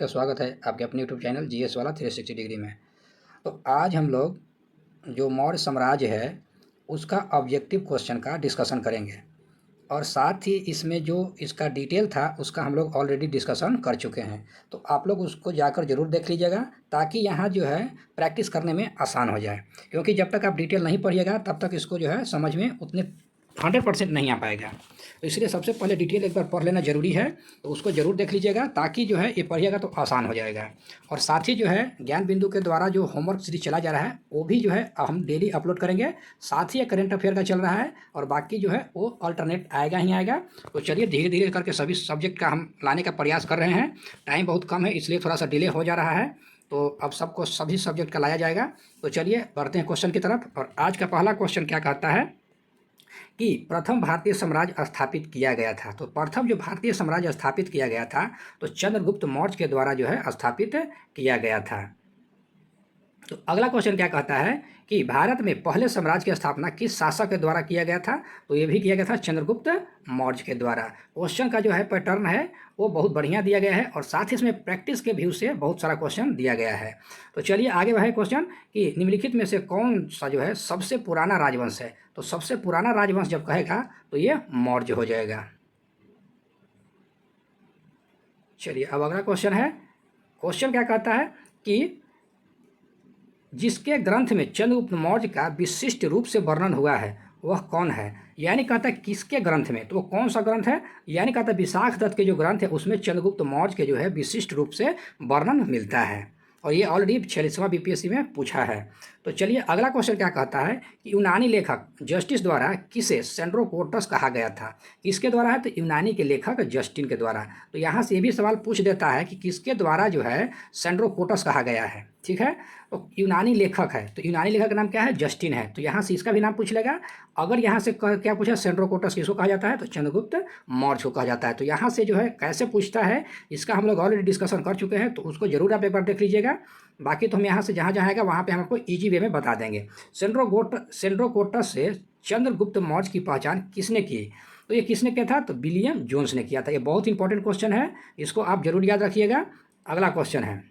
का स्वागत है आपके अपने यूट्यूब चैनल जीएस वाला 360 डिग्री में। तो आज हम लोग जो मौर्य साम्राज्य है उसका ऑब्जेक्टिव क्वेश्चन का डिस्कशन करेंगे और साथ ही इसमें जो इसका डिटेल था उसका हम लोग ऑलरेडी डिस्कशन कर चुके हैं। तो आप लोग उसको जाकर ज़रूर देख लीजिएगा ताकि यहाँ जो है प्रैक्टिस करने में आसान हो जाए, क्योंकि जब तक आप डिटेल नहीं पढ़िएगा तब तक इसको जो है समझ में उतने 100% नहीं आ पाएगा। तो इसलिए सबसे पहले डिटेल एक बार पढ़ लेना ज़रूरी है, तो उसको ज़रूर देख लीजिएगा ताकि जो है ये पढ़िएगा तो आसान हो जाएगा। और साथ ही जो है ज्ञान बिंदु के द्वारा जो होमवर्क सीरीज चला जा रहा है वो भी जो है हम डेली अपलोड करेंगे। साथ ही करंट अफेयर का चल रहा है और बाकी जो है वो अल्टरनेट आएगा ही आएगा। तो चलिए धीरे धीरे करके सभी सब्जेक्ट का हम लाने का प्रयास कर रहे हैं। टाइम बहुत कम है इसलिए थोड़ा सा डिले हो जा रहा है, तो अब सबको सभी सब्जेक्ट का लाया जाएगा। तो चलिए बढ़ते हैं क्वेश्चन की तरफ। और आज का पहला क्वेश्चन क्या कहता है कि प्रथम भारतीय साम्राज्य स्थापित किया गया था। तो प्रथम जो भारतीय साम्राज्य स्थापित किया गया था तो चंद्रगुप्त मौर्य के द्वारा जो है स्थापित किया गया था। तो अगला क्वेश्चन क्या कहता है कि भारत में पहले साम्राज्य की स्थापना किस शासक के द्वारा किया गया था। तो ये भी किया गया था चंद्रगुप्त मौर्य के द्वारा। क्वेश्चन का जो है पैटर्न है वो बहुत बढ़िया दिया गया है और साथ ही इसमें प्रैक्टिस के व्यू से बहुत सारा क्वेश्चन दिया गया है। तो चलिए आगे बढ़े क्वेश्चन कि निम्नलिखित में से कौन सा जो है सबसे पुराना राजवंश है। तो सबसे पुराना राजवंश जब कहेगा तो ये मौर्य हो जाएगा। चलिए अब अगला क्वेश्चन है। क्वेश्चन क्या कहता है कि जिसके ग्रंथ में चंद्रगुप्त मौर्य का विशिष्ट रूप से वर्णन हुआ है वह कौन है। यानी कहता है किसके ग्रंथ में, तो वो कौन सा ग्रंथ है। यानी कहता है विशाख दत्त के जो ग्रंथ है उसमें चंद्रगुप्त मौर्य के जो है विशिष्ट रूप से वर्णन मिलता है और ये ऑलरेडी 46वां बीपीएससी में पूछा है। तो चलिए अगला क्वेश्चन क्या कहता है कि यूनानी लेखक जस्टिस द्वारा किसे सेंड्रोकोटस कहा गया था। किसके द्वारा है, तो यूनानी के लेखक जस्टिन के द्वारा। तो यहाँ से ये भी सवाल पूछ देता है कि किसके द्वारा जो है सेंड्रोकोटस कहा गया है। ठीक है, तो यूनानी लेखक है, तो यूनानी लेखक का नाम क्या है, जस्टिन है। तो यहाँ से इसका भी नाम पूछ लेगा। अगर यहाँ से क्या पूछा सेंड्रोकोटस किसको कहा जाता है, तो चंद्रगुप्त मौर्य को कहा जाता है। तो यहाँ से जो है कैसे पूछता है इसका हम लोग ऑलरेडी डिस्कशन कर चुके हैं, तो उसको जरूर आप एक बार देख लीजिएगा। बाकी तो हम यहाँ से जहाँ जहाँ आएगा वहाँ पे हम आपको ईजी वे में बता देंगे। सेंड्रोकोटस से चंद्रगुप्त मौर्य की पहचान किसने की। तो ये किसने किया था, तो विलियम जोन्स ने किया था। ये बहुत इंपॉर्टेंट क्वेश्चन है, इसको आप जरूर याद रखिएगा। अगला क्वेश्चन है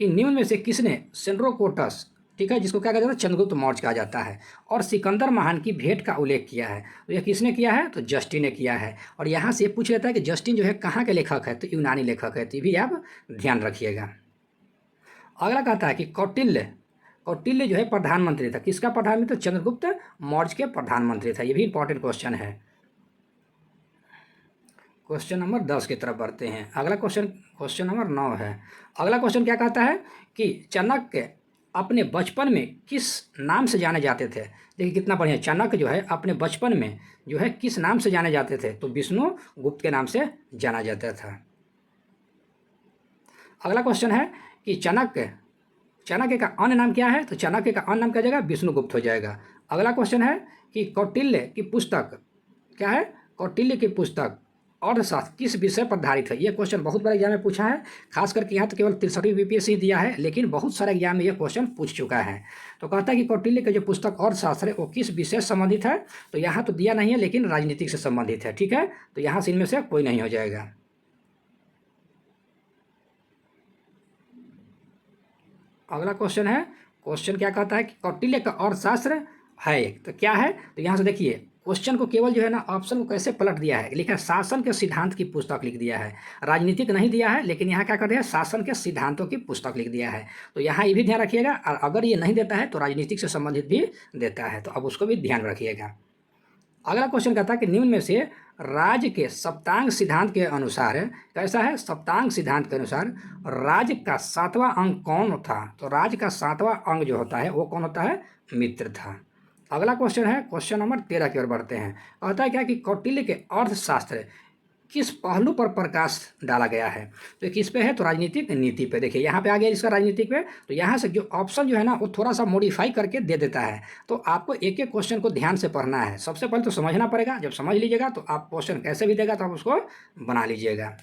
कि निम्न में से किसने सेंड्रोकोटस, ठीक है, जिसको क्या कहा जाता है चंद्रगुप्त मौर्य कहा जाता है, और सिकंदर महान की भेंट का उल्लेख किया है। तो यह किसने किया है, तो जस्टिन ने किया है। और यहाँ से पूछ लेता है कि जस्टिन जो है कहाँ के लेखक है, तो यूनानी लेखक है। तो ये भी आप ध्यान रखिएगा। अगला कहता है कि कौटिल्य जो है प्रधानमंत्री था। किसका प्रधानमंत्री, तो चंद्रगुप्त मौर्य के प्रधानमंत्री था। ये भी इंपॉर्टेंट क्वेश्चन है। क्वेश्चन नंबर 10 की तरफ बढ़ते हैं। अगला क्वेश्चन नंबर 9 है। अगला क्वेश्चन क्या कहता है कि चाणक्य अपने बचपन में किस नाम से जाने जाते थे। देखिए कितना बढ़िया, चाणक्य जो है अपने बचपन में जो है किस नाम से जाने जाते थे, तो विष्णु गुप्त के नाम से जाना जाता था। अगला क्वेश्चन है कि चाणक्य का अन्य नाम क्या है, तो चाणक्य का अन्य नाम क्या जाएगा, विष्णुगुप्त हो जाएगा। अगला क्वेश्चन है कि कौटिल्य की पुस्तक क्या है, कौटिल्य की पुस्तक अर्थशास्त्र किस विषय पर आधारित है। ये क्वेश्चन बहुत बड़े एग्जाम में पूछा है, खास करके यहाँ तो केवल 63वीं बीपीएससी दिया है, लेकिन बहुत सारे एग्जाम में ये क्वेश्चन पूछ चुका है। तो कहता है कि कौटिल्य का जो पुस्तक अर्थशास्त्र है वो किस विषय से संबंधित है। तो यहाँ तो दिया नहीं है लेकिन राजनीतिक से संबंधित है। ठीक है, तो यहाँ से इनमें से कोई नहीं हो जाएगा। अगला क्वेश्चन है, क्वेश्चन क्या कहता है कि कौटिल्य का अर्थशास्त्र है तो क्या है। तो यहाँ से देखिए क्वेश्चन को केवल जो है ना ऑप्शन को कैसे पलट दिया है, लिखा है शासन के सिद्धांत की पुस्तक लिख दिया है। राजनीतिक नहीं दिया है, लेकिन यहाँ क्या कर दिया है, शासन के सिद्धांतों की पुस्तक लिख दिया है। तो यहाँ ये भी ध्यान रखिएगा। और अगर ये नहीं देता है तो राजनीतिक से संबंधित भी देता है, तो अब उसको भी ध्यान रखिएगा। अगला क्वेश्चन कहता है कि निम्न में से राज्य के सप्तांग सिद्धांत के अनुसार कैसा है, सप्तांग सिद्धांत के अनुसार राज्य का 7वां अंग कौन था। तो राज्य का 7वां अंग जो होता है वो कौन होता है, मित्र था। अगला क्वेश्चन है क्वेश्चन नंबर 13 की ओर बढ़ते हैं। कहता है क्या कि कौटिल्य के अर्थशास्त्र किस पहलू पर प्रकाश डाला गया है। तो किस पे है, तो राजनीतिक नीति पे। देखिए यहाँ पे आ गया इसका राजनीतिक पे। तो यहाँ से जो ऑप्शन जो है ना वो थोड़ा सा मॉडिफाई करके दे देता है। तो आपको एक एक क्वेश्चन को ध्यान से पढ़ना है। सबसे पहले तो समझना पड़ेगा, जब समझ लीजिएगा तो आप क्वेश्चन कैसे भी देगा तो आप उसको बना लीजिएगा।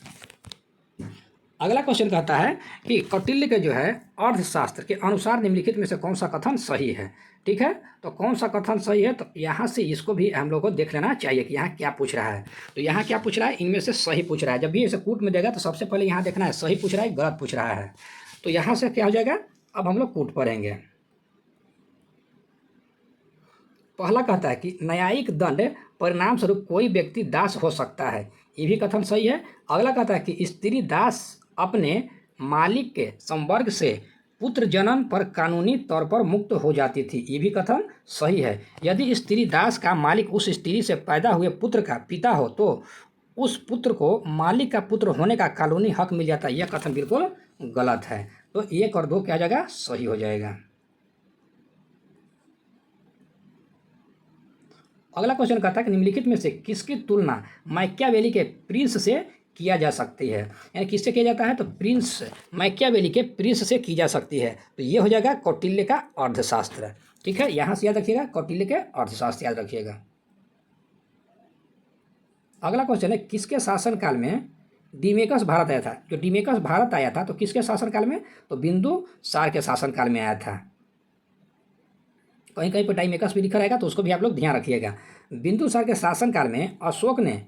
अगला क्वेश्चन कहता है कि कौटिल्य के जो है अर्थशास्त्र के अनुसार निम्नलिखित में से कौन सा कथन सही है। ठीक है, तो कौन सा कथन सही है, तो यहाँ से इसको भी हम लोग को देख लेना चाहिए कि यहाँ क्या पूछ रहा है। तो यहाँ क्या पूछ रहा है, इनमें से सही पूछ रहा है। जब भी ऐसे कूट में देगा तो सबसे पहले यहाँ देखना है सही पूछ रहा है गलत पूछ रहा है। तो यहाँ से क्या हो जाएगा, अब हम लोग कूट पढ़ेंगे। पहला कहता है कि न्यायिक दंड परिणाम स्वरूप कोई व्यक्ति दास हो सकता है, ये भी कथन सही है। अगला कहता है कि स्त्री दास अपने मालिक के संवर्ग से पुत्र जनन पर कानूनी तौर पर मुक्त हो जाती थी, ये भी कथन सही है। यदि स्त्री दास का मालिक उस स्त्री से पैदा हुए पुत्र का पिता हो तो उस पुत्र को मालिक का पुत्र होने का कानूनी हक मिल जाता है, यह कथन बिल्कुल गलत है। तो 1 और 2 क्या हो जाएगा, सही हो जाएगा। अगला क्वेश्चन कहता है कि निम्नलिखित में से किसकी तुलना मैकियावेली के प्रिंस से किया जा सकती है, यानी किससे किया जाता है, तो प्रिंस मैकियावेली के प्रिंस से की जा सकती है। तो ये हो जाएगा कौटिल्य का अर्थशास्त्र। ठीक है, यहाँ से याद रखिएगा कौटिल्य के अर्थशास्त्र याद रखिएगा। अगला क्वेश्चन है किसके शासनकाल में डिमेकस भारत आया था। जो डिमेकस भारत आया था तो किसके शासनकाल में, तो बिंदुसार के शासनकाल में आया था। कहीं कहीं पर डाइमेकस भी लिखा रहेगा तो उसको भी आप लोग ध्यान रखिएगा। बिंदुसार के शासनकाल में अशोक ने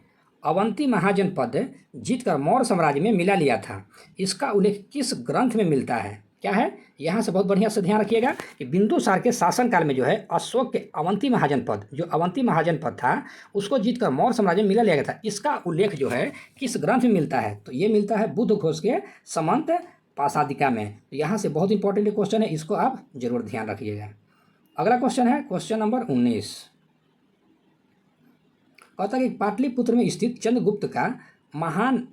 अवंती महाजनपद जीतकर मौर्य साम्राज्य में मिला लिया था। इसका उल्लेख किस ग्रंथ में मिलता है, क्या है, यहाँ से बहुत बढ़िया से ध्यान रखिएगा कि बिंदुसार के शासनकाल में जो है अशोक के अवंती महाजनपद, जो अवंती महाजनपद था उसको जीतकर मौर्य साम्राज्य में मिला लिया गया था। इसका उल्लेख जो है किस ग्रंथ में मिलता है, तो ये मिलता है बुद्ध घोष के समंत पाशादिका में। तो यहाँ से बहुत इंपॉर्टेंट क्वेश्चन है, इसको आप जरूर ध्यान रखिएगा। अगला क्वेश्चन है क्वेश्चन नंबर 19। कहता है कि पाटलिपुत्र में स्थित चंद्रगुप्त का महल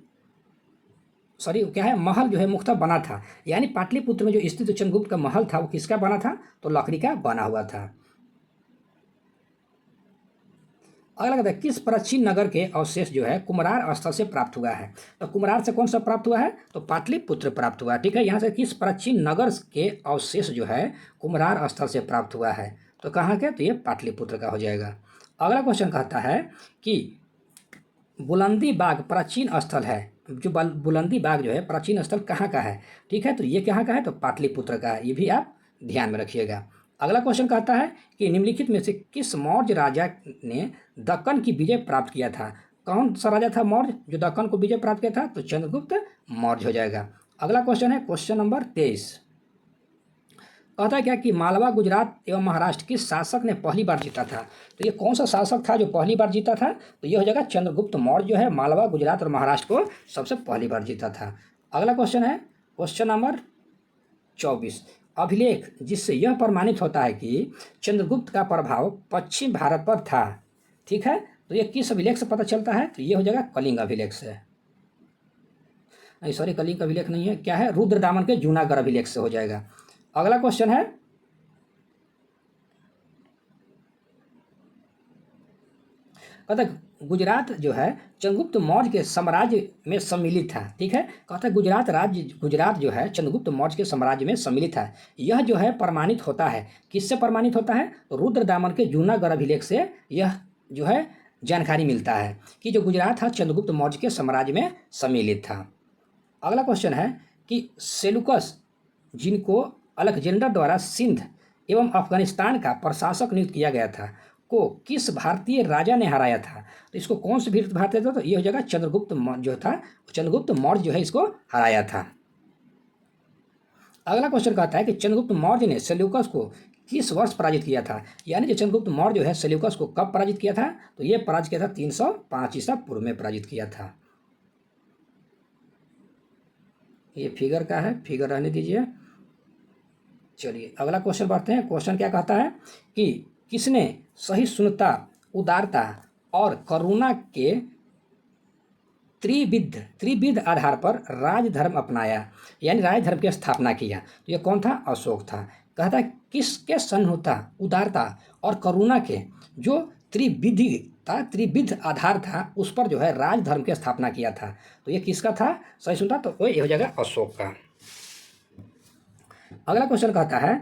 जो है मुख्तः बना था, यानी पाटलिपुत्र में जो स्थित चंद्रगुप्त का महल था वो किसका बना था, तो लकड़ी का बना हुआ था। अगला कहता है किस प्राचीन नगर के अवशेष जो है कुम्हार स्थल से प्राप्त हुआ है। तो कुम्हार से कौन सा प्राप्त हुआ है, तो पाटलिपुत्र प्राप्त हुआ है। ठीक है, यहाँ से किस प्राचीन नगर के अवशेष जो है कुम्हार स्थल से प्राप्त हुआ है, तो कहाँ के, तो ये पाटलिपुत्र का हो जाएगा। अगला क्वेश्चन कहता है कि बुलंदी बाग प्राचीन स्थल है, जो बुलंदी बाग जो है प्राचीन स्थल कहाँ का है। ठीक है, तो ये कहाँ का है, तो पाटलिपुत्र का है, ये भी आप ध्यान में रखिएगा। अगला क्वेश्चन कहता है कि निम्नलिखित में से किस मौर्य राजा ने दक्कन की विजय प्राप्त किया था। कौन सा राजा था मौर्य जो दक्कन को विजय प्राप्त किया था, तो चंद्रगुप्त मौर्य हो जाएगा। अगला क्वेश्चन है क्वेश्चन नंबर 23। कहता है क्या कि मालवा गुजरात एवं महाराष्ट्र किस शासक ने पहली बार जीता था। तो ये कौन सा शासक था जो पहली बार जीता था, तो ये हो जाएगा चंद्रगुप्त मौर्य जो है मालवा गुजरात और महाराष्ट्र को सबसे पहली बार जीता था। अगला क्वेश्चन है क्वेश्चन नंबर 24। अभिलेख जिससे यह प्रमाणित होता है कि चंद्रगुप्त का प्रभाव पश्चिम भारत पर था। ठीक है, तो ये किस अभिलेख से पता चलता है, तो ये हो जाएगा कलिंग अभिलेख से। नहीं सॉरी, कलिंग अभिलेख नहीं है, क्या है, रुद्रदामन के जूनागढ़ अभिलेख से हो जाएगा। अगला क्वेश्चन है कहता है गुजरात जो है चंद्रगुप्त मौर्य के साम्राज्य में सम्मिलित था। ठीक है, कहता है गुजरात जो है चंद्रगुप्त मौर्य के साम्राज्य में सम्मिलित है। यह जो है प्रमाणित होता है, किससे प्रमाणित होता है, तो रुद्रदामन के जूनागढ़ अभिलेख से यह जो है जानकारी मिलता है कि जो गुजरात था चंद्रगुप्त मौर्य के साम्राज्य में सम्मिलित था। अगला क्वेश्चन है कि सेलुकस जिनको अलेक्जेंडर द्वारा सिंध एवं अफगानिस्तान का प्रशासक नियुक्त किया गया था को किस भारतीय राजा ने हराया था। तो इसको कौन से भारतीय था, तो ये हो जाएगा चंद्रगुप्त जो था चंद्रगुप्त मौर्य जो है इसको हराया था। अगला क्वेश्चन कहता है कि चंद्रगुप्त मौर्य ने सेल्यूकस को किस वर्ष पराजित किया था, यानी जो चंद्रगुप्त मौर्य जो है सेल्यूकस को कब पराजित किया था, तो ये पराजित किया था 305 ईसा पूर्व में पराजित किया था। ये फिगर का है, फिगर रहने दीजिए। चलिए अगला क्वेश्चन बढ़ते हैं। क्वेश्चन क्या कहता है कि किसने सहिष्णुता, उदारता और करुणा के त्रिविध आधार पर राजधर्म अपनाया, यानी राजधर्म की स्थापना किया। तो ये कौन था, अशोक था। कहता है किसके सहिष्णुता, उदारता और करुणा के जो त्रिविध आधार था उस पर जो है राजधर्म की स्थापना किया था। तो ये किसका था सहिष्णुता, तो वो ये हो जाएगा अशोक का। अगला क्वेश्चन कहता है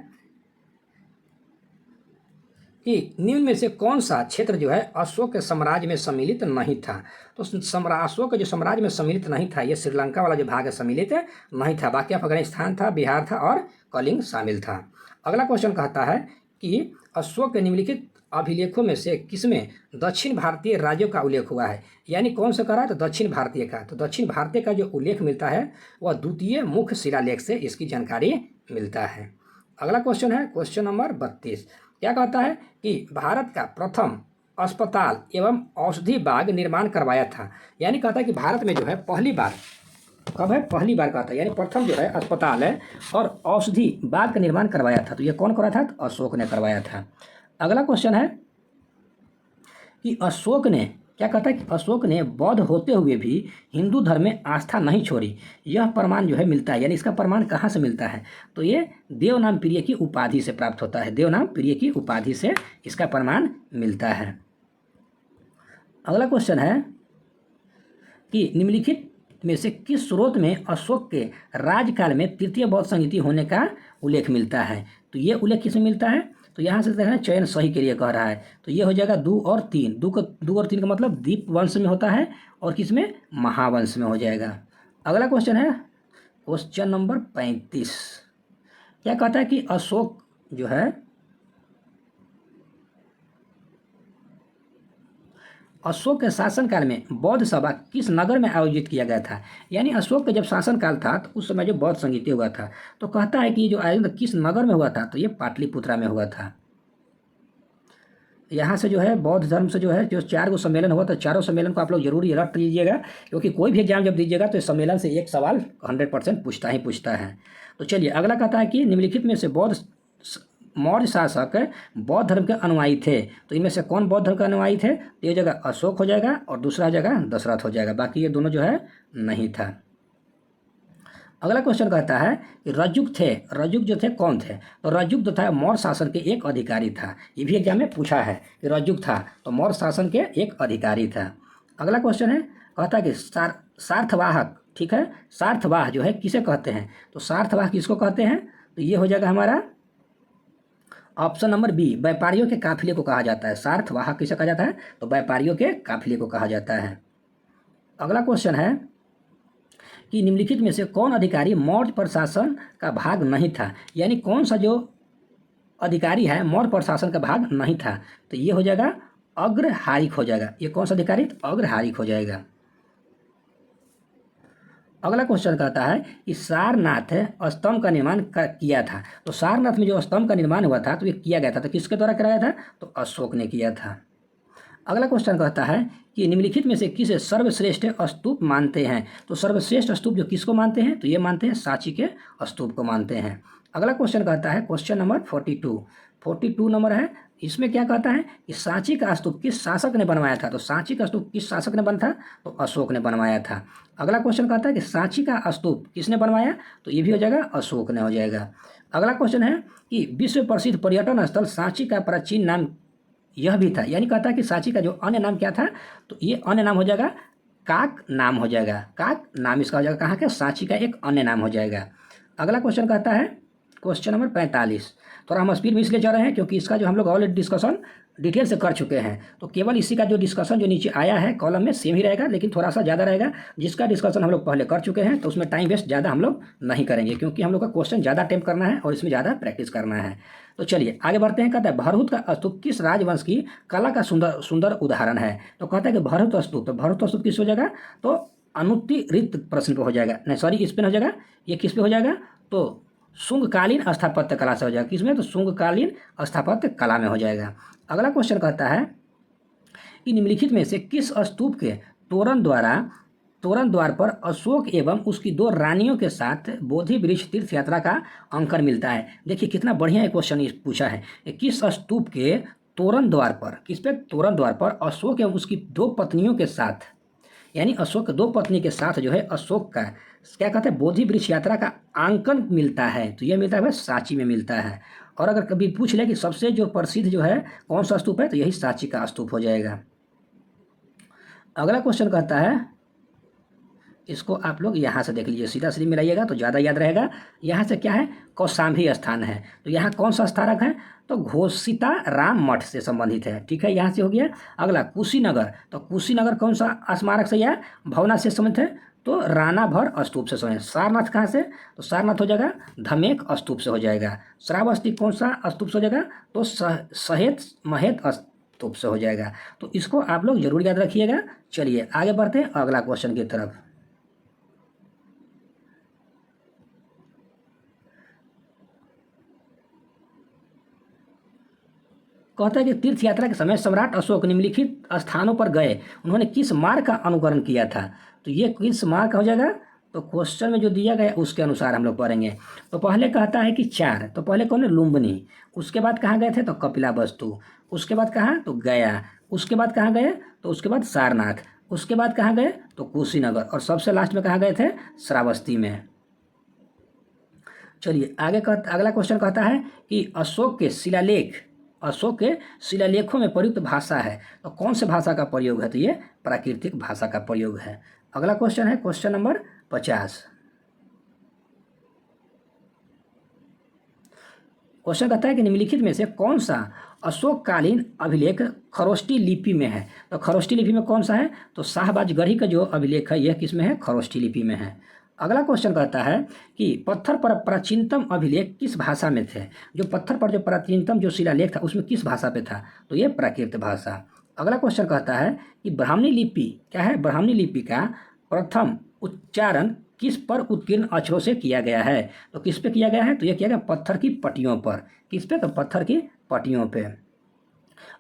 कि निम्न में से कौन सा क्षेत्र जो है अशोक के साम्राज्य में सम्मिलित नहीं था। तो अशोक के जो साम्राज्य में सम्मिलित नहीं था, ये श्रीलंका वाला जो भाग है सम्मिलित नहीं था, बाकी अफगानिस्तान था, बिहार था और कलिंग शामिल था। अगला क्वेश्चन कहता है कि अशोक के निम्नलिखित अभिलेखों में से किसमें दक्षिण भारतीय राज्यों का उल्लेख हुआ है। यानी कौन सा करा है, तो दक्षिण भारतीय का। तो दक्षिण भारतीय का जो उल्लेख मिलता है वह द्वितीय मुख्य शिलालेख से इसकी जानकारी मिलता है। अगला क्वेश्चन है क्वेश्चन नंबर 32। क्या कहता है कि भारत का प्रथम अस्पताल एवं औषधि बाग निर्माण करवाया था। यानी कहता है कि भारत में जो है पहली बार, कब है, पहली बार कहता है, यानी प्रथम जो है अस्पताल है और औषधि बाग का निर्माण करवाया था। तो ये कौन कराया था, तो अशोक ने करवाया था। अगला क्वेश्चन है कि अशोक ने, क्या कहता है कि अशोक ने बौद्ध होते हुए भी हिंदू धर्म में आस्था नहीं छोड़ी। यह प्रमाण जो है मिलता है, यानी इसका प्रमाण कहाँ से मिलता है, तो ये देवनाम प्रिय की उपाधि से प्राप्त होता है। देवनाम प्रिय की उपाधि से इसका प्रमाण मिलता है। अगला क्वेश्चन है कि निम्नलिखित में से किस स्रोत में अशोक के राजकाल में तृतीय बौद्ध संगीति होने का उल्लेख मिलता है। तो ये उल्लेख किसमें मिलता है, तो यहाँ से देखना चयन सही के लिए कह रहा है। तो ये हो जाएगा 2 और 3। 2 और 3 का मतलब दीप वंश में होता है और किसमें, महावंश में हो जाएगा। अगला क्वेश्चन है क्वेश्चन नंबर 35। क्या कहता है कि अशोक जो है, अशोक के शासनकाल में बौद्ध सभा किस नगर में आयोजित किया गया था। यानी अशोक का जब शासनकाल था तो उस समय जो बौद्ध संगीति हुआ था, तो कहता है कि जो आयोजन किस नगर में हुआ था, तो ये पाटलिपुत्रा में हुआ था। यहाँ से जो है बौद्ध धर्म से जो है जो 4 गो सम्मेलन हुआ था, चारों सम्मेलन को आप लोग जरूर रट लीजिएगा, क्योंकि कोई भी एग्जाम जब दीजिएगा तो इस सम्मेलन से एक सवाल 100% पूछता है। तो चलिए अगला कहता है कि निम्नलिखित में से मौर्य शासक बौद्ध धर्म के अनुयायी थे। तो इनमें से कौन बौद्ध धर्म के अनुयायी थे, तो ये जगह अशोक हो जाएगा और दूसरा जगह दशरथ हो जाएगा, बाकी ये दोनों जो है नहीं था। अगला क्वेश्चन कहता है कि रज्जुक थे, रज्जुक जो थे कौन थे, तो रज्जुक जो था मौर्य शासन के एक अधिकारी था। ये भी एग्जाम में पूछा है कि रज्जुक था तो मौर्य शासन के एक अधिकारी था। अगला क्वेश्चन है, कहता है कि सार्थवाहक, ठीक है, सार्थवाह जो है किसे कहते हैं, तो सार्थवाह किसको कहते हैं, तो ये हो जाएगा हमारा ऑप्शन नंबर बी, व्यापारियों के काफिले को कहा जाता है। सार्थवाहक किसे कहा जाता है, तो व्यापारियों के काफिले को कहा जाता है। अगला क्वेश्चन है कि निम्नलिखित में से कौन अधिकारी मौर्य प्रशासन का भाग नहीं था। यानी कौन सा जो अधिकारी है मौर्य प्रशासन का भाग नहीं था, तो ये हो जाएगा अग्रहारिक हो जाएगा। ये कौन सा अधिकारी, अग्रहारिक हो जाएगा। अगला क्वेश्चन कहता है कि सारनाथ स्तंभ का निर्माण किया था। तो सारनाथ में जो स्तंभ का निर्माण हुआ था तो ये किया गया था, तो किसके द्वारा कराया था, तो अशोक ने किया था। अगला क्वेश्चन कहता है कि निम्नलिखित में से किसे सर्वश्रेष्ठ स्तूप मानते हैं। तो सर्वश्रेष्ठ स्तूप जो किसको मानते हैं, तो ये मानते हैं सांची के स्तूप को मानते हैं। अगला क्वेश्चन कहता है क्वेश्चन नंबर 42 नंबर है। इसमें क्या कहता है कि सांची का स्तूप किस शासक ने बनवाया था। तो सांची का स्तूप किस शासक ने बना था, तो अशोक ने बनवाया था। अगला क्वेश्चन कहता है कि सांची का स्तूप किसने बनवाया, तो ये भी हो जाएगा अशोक ने हो जाएगा। अगला क्वेश्चन है कि विश्व प्रसिद्ध पर्यटन स्थल सांची का प्राचीन नाम यह भी था। यानी कहता है कि सांची का जो अन्य नाम क्या था, तो ये अन्य नाम हो जाएगा काक नाम हो जाएगा। काक नाम इसका हो जाएगा, कहाँ का, सांची का एक अन्य नाम हो जाएगा। अगला क्वेश्चन कहता है क्वेश्चन नंबर 45। थोड़ा हम स्पीड में इसलिए जा रहे हैं क्योंकि इसका जो हम लोग ऑलरेडी डिस्कशन डिटेल से कर चुके हैं, तो केवल इसी का जो डिस्कशन जो नीचे आया है कॉलम में सेम ही रहेगा, लेकिन थोड़ा सा ज़्यादा रहेगा। जिसका डिस्कशन हम लोग पहले कर चुके हैं तो उसमें टाइम वेस्ट ज़्यादा हम लोग नहीं करेंगे, क्योंकि हम लोग का क्वेश्चन ज़्यादा अटेम्प्ट करना है और इसमें ज़्यादा प्रैक्टिस करना है। तो चलिए आगे बढ़ते हैं। कहता है भरहुत का स्तूप किस राजवंश की कला का सुंदर उदाहरण है। तो कहता है कि भरहुत स्तूप, तो भरहुत स्तूप किस हो जाएगा, तो अनुत्तरित प्रश्न पे हो जाएगा, नहीं सॉरी इस पे हो जाएगा, ये किस पे हो जाएगा, तो शुंगकालीन स्थापत्य कला से हो जाएगा। किसमें, तो शुंगकालीन स्थापत्य कला में हो जाएगा। अगला क्वेश्चन कहता है कि निम्नलिखित में से किस स्तूप के तोरण द्वार पर अशोक एवं उसकी 2 रानियों के साथ बोधि वृक्ष तीर्थ यात्रा का अंकन मिलता है। देखिए कितना बढ़िया क्वेश्चन पूछा है। किस स्तूप के तोरण द्वार पर, किस पे, तोरण द्वार पर अशोक एवं उसकी 2 पत्नियों के साथ, यानी अशोक 2 पत्नी के साथ जो है अशोक का क्या कहते हैं बोधि वृक्ष यात्रा का अंकन मिलता है। तो यह मिलता है सांची में मिलता है। और अगर कभी पूछ ले कि सबसे जो प्रसिद्ध जो है कौन सा स्तूप है, तो यही सांची का स्तूप हो जाएगा। अगला क्वेश्चन कहता है इसको आप लोग यहाँ से देख लीजिए, सीधा सीधी मिलाइएगा तो ज़्यादा याद रहेगा। यहाँ से क्या है, कौशाम्बी स्थान है, तो यहाँ कौन सा स्मारक है, तो घोषिता राम मठ से संबंधित है। ठीक है, यहाँ से हो गया। अगला कुशीनगर, तो कुशीनगर कौन सा स्मारक से या भावना से संबंधित है, तो राणाभर स्तूप से संबंधित। सारनाथ कहाँ से, तो सारनाथ हो जाएगा धमेक स्तूप से हो जाएगा। श्रावस्ती कौन सा स्तूप से हो जाएगा, तो सहेत महेत स्तूप से हो जाएगा। तो इसको आप लोग जरूर याद रखिएगा। चलिए आगे बढ़ते हैं अगला क्वेश्चन की तरफ। कहता है कि तीर्थ यात्रा के समय सम्राट अशोक निम्नलिखित स्थानों पर गए, उन्होंने किस मार्ग का अनुकरण किया था। तो ये किस मार्ग का हो जाएगा, तो क्वेश्चन में जो दिया गया उसके अनुसार हम लोग पढ़ेंगे। तो पहले कहता है कि 4, तो पहले कौन है, लुम्बिनी। उसके बाद कहाँ गए थे, तो कपिलावस्तु। उसके बाद कहाँ, तो गया। उसके बाद कहाँ गए, तो उसके बाद सारनाथ। उसके बाद कहाँ गए, तो कुशीनगर। और सबसे लास्ट में कहाँ गए थे, श्रावस्ती में। चलिए आगे अगला क्वेश्चन कहता है कि अशोक के शिलालेखों में प्रयुक्त भाषा है, तो कौन से भाषा का प्रयोग है, तो ये प्राकृतिक भाषा का प्रयोग है। अगला क्वेश्चन है क्वेश्चन नंबर 50। क्वेश्चन कहता है कि निम्नलिखित में से कौन सा अशोककालीन अभिलेख खरोष्टी लिपि में है। तो खरोष्टी लिपि में कौन सा है, तो शाहबाजगढ़ी का जो अभिलेख है यह किस में है, खरोष्टी लिपि में है। अगला क्वेश्चन कहता है कि पत्थर पर प्राचीनतम अभिलेख किस भाषा में थे। जो पत्थर पर जो प्राचीनतम जो शिलालेख था उसमें किस भाषा पे था, तो ये प्राकृत भाषा। अगला क्वेश्चन कहता है कि ब्राह्मणी लिपि क्या है, ब्राह्मणी लिपि का प्रथम उच्चारण किस पर उत्कीर्ण अक्षरों से किया गया है। तो किस पे किया गया है, तो यह किया गया पत्थर की पट्टियों पर। किस पे, तो पत्थर की पट्टियों पे।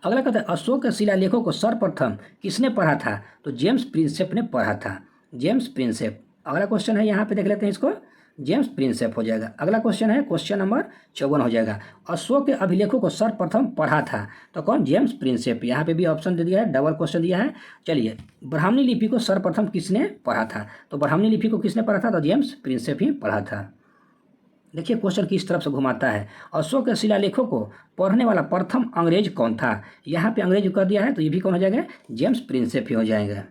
अगला कहता है अशोक के शिलालेखों को सर्वप्रथम किसने पढ़ा था, तो जेम्स प्रिंसेप ने पढ़ा था, जेम्स प्रिंसेप। अगला क्वेश्चन है यहाँ पे देख लेते हैं इसको, जेम्स प्रिंसेप हो जाएगा। अगला क्वेश्चन है क्वेश्चन नंबर 54 हो जाएगा। अशोक के अभिलेखों को सर्वप्रथम पढ़ा था, तो कौन, जेम्स प्रिंसेप। यहाँ पे भी ऑप्शन दे दिया है, डबल क्वेश्चन दिया है। चलिए ब्राह्मणी लिपि को सर्वप्रथम किसने पढ़ा था, तो ब्राह्मणी लिपि को किसने पढ़ा था, तो जेम्स प्रिंसेप ही पढ़ा था। देखिए क्वेश्चन किस तरफ से घुमाता है। अशोक के शिलालेखों को पढ़ने वाला प्रथम अंग्रेज कौन था। यहाँ पे अंग्रेज कर दिया है, तो ये भी कौन हो जाएगा, जेम्स प्रिंसेप ही हो जाएगा।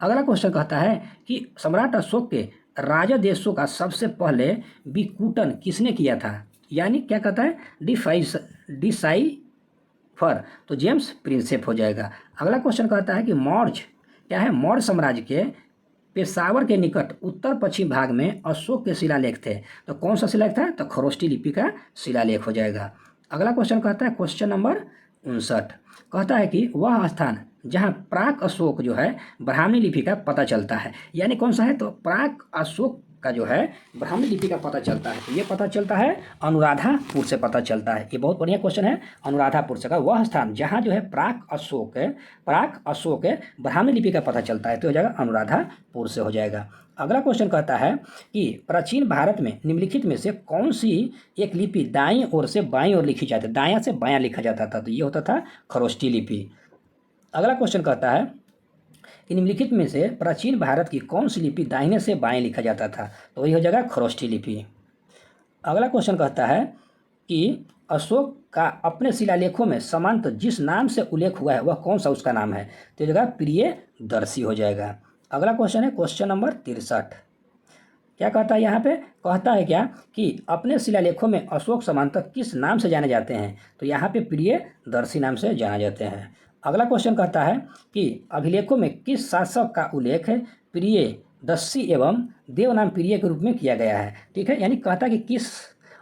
अगला क्वेश्चन कहता है कि सम्राट अशोक के राजदेशों का सबसे पहले विकूटन किसने किया था, यानी क्या कहता है, डिसाइफर, तो जेम्स प्रिंसेप हो जाएगा। अगला क्वेश्चन कहता है कि मौर्य क्या है, मौर्य साम्राज्य के पेशावर के निकट उत्तर पश्चिम भाग में अशोक के शिलालेख थे, तो कौन सा शिलालेख था, तो खरोष्टी लिपि का शिलालेख हो जाएगा। अगला क्वेश्चन कहता है क्वेश्चन नंबर 59, कहता है कि वह स्थान जहाँ प्राक अशोक जो है ब्राह्मणी लिपि का पता चलता है, यानी कौन सा है, तो प्राक अशोक का जो है ब्राह्मणी लिपि का पता चलता है, तो ये पता चलता है अनुराधापुर से पता चलता है। ये बहुत बढ़िया क्वेश्चन है, अनुराधापुर से का वह स्थान जहाँ जो है प्राक अशोक ब्राह्मणी लिपि का पता चलता है, तो हो जाएगा अनुराधापुर से हो जाएगा। अगला क्वेश्चन कहता है कि प्राचीन भारत में निम्नलिखित में से कौन सी एक लिपि दाईं ओर से बाईं ओर लिखी जाती है, दायां से बायां लिखा जाता था, तो ये होता था खरोष्टी लिपि। अगला क्वेश्चन कहता है कि निम्नलिखित में से प्राचीन भारत की कौन सी लिपि दाहिने से बाएं लिखा जाता था, तो वही हो जाएगा खरोष्टी लिपि। अगला क्वेश्चन कहता है कि अशोक का अपने शिलालेखों में समांतर जिस नाम से उल्लेख हुआ है वह कौन सा उसका नाम है, तो जगह प्रियदर्शी हो जाएगा। अगला क्वेश्चन है क्वेश्चन नंबर 63। क्या कहता है यहाँ पे, कहता है क्या कि अपने शिलालेखों में अशोक समांतर किस नाम से जाने जाते हैं, तो यहाँ पे प्रियदर्शी नाम से जाने जाते हैं। अगला क्वेश्चन कहता है कि अभिलेखों में किस शासक का उल्लेख प्रियदर्शी एवं देवनाम प्रिय के रूप में किया गया है। ठीक है, यानी कहता है कि किस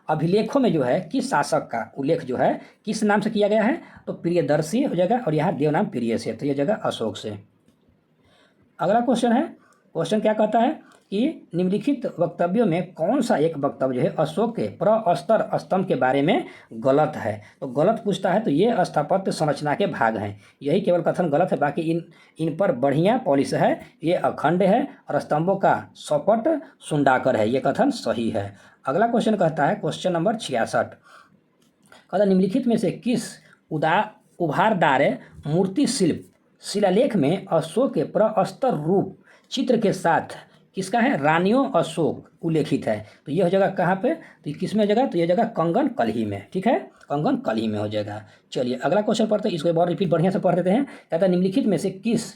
अभिलेखों में जो है किस शासक का उल्लेख जो है किस नाम से किया गया है, तो प्रियदर्शी हो जाएगा, और यहाँ देवनाम प्रिय से, तो यह जगह अशोक से। अगला क्वेश्चन है, क्वेश्चन क्या कहता है कि निम्नलिखित वक्तव्यों में कौन सा एक वक्तव्य जो है अशोक के प्रस्तर स्तंभ के बारे में गलत है, तो गलत पूछता है, तो ये स्थापत्य संरचना के भाग हैं, यही केवल कथन गलत है, बाकी इन पर बढ़िया पॉलिश है, ये अखंड है और स्तंभों का सपट सुंडाकर है, ये कथन सही है। अगला क्वेश्चन कहता है क्वेश्चन नंबर 66, कहता निम्नलिखित में से किस उभारदार मूर्ति शिलालेख में अशोक के प्रस्तर रूप चित्र के साथ किसका है, रानियों अशोक उल्लेखित है, तो ये हो जाएगा कहाँ पे, तो ये किस में हो जाएगा, तो ये जगह कंगन कलही में। ठीक है, कंगन कलही में हो जाएगा। चलिए अगला क्वेश्चन पढ़ते हैं, इसको एक बार रिपीट बढ़िया से पढ़ देते हैं। कहता है निम्नलिखित में से किस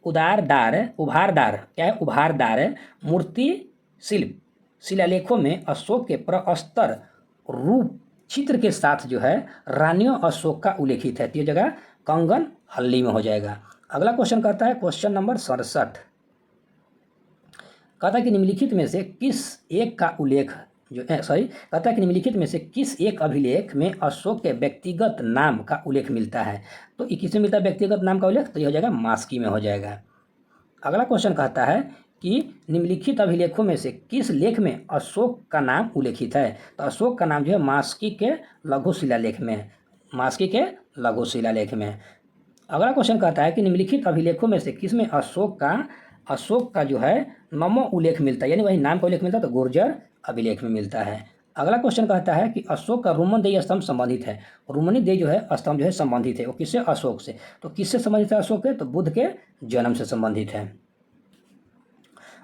उभारदार क्या है, उभारदार मूर्ति शिल्प शिलालेखों में अशोक के प्रस्तर रूप चित्र के साथ जो है रानियों अशोक का उल्लेखित है। तो ये जगह कंगन हल्ली में हो जाएगा। अगला क्वेश्चन कहता है क्वेश्चन नंबर 67, कहता है कि निम्नलिखित में से किस एक का उल्लेख कहता है कि निम्नलिखित में से किस एक अभिलेख में अशोक के व्यक्तिगत नाम का उल्लेख मिलता है। तो ये किसमें मिलता है व्यक्तिगत नाम का उल्लेख, तो ये हो जाएगा मास्की में हो जाएगा। अगला क्वेश्चन कहता है कि निम्नलिखित अभिलेखों में से किस लेख में अशोक का नाम उल्लेखित है। तो अशोक का नाम जो है मास्की के लघु शिलालेख में, मास्की के लघु शिलालेख में। अगला क्वेश्चन कहता है कि निम्नलिखित अभिलेखों में से किसमें अशोक का जो है नमो उल्लेख मिलता है, यानी वही नाम का उल्लेख मिलता है, तो गुर्जर अभिलेख में मिलता है। अगला क्वेश्चन कहता है कि अशोक का रुमनदेही स्तंभ संबंधित है। रुमनदेही जो है स्तंभ जो है संबंधित है वो किससे, अशोक से। तो किससे संबंधित है अशोक के, तो बुद्ध के जन्म से संबंधित है।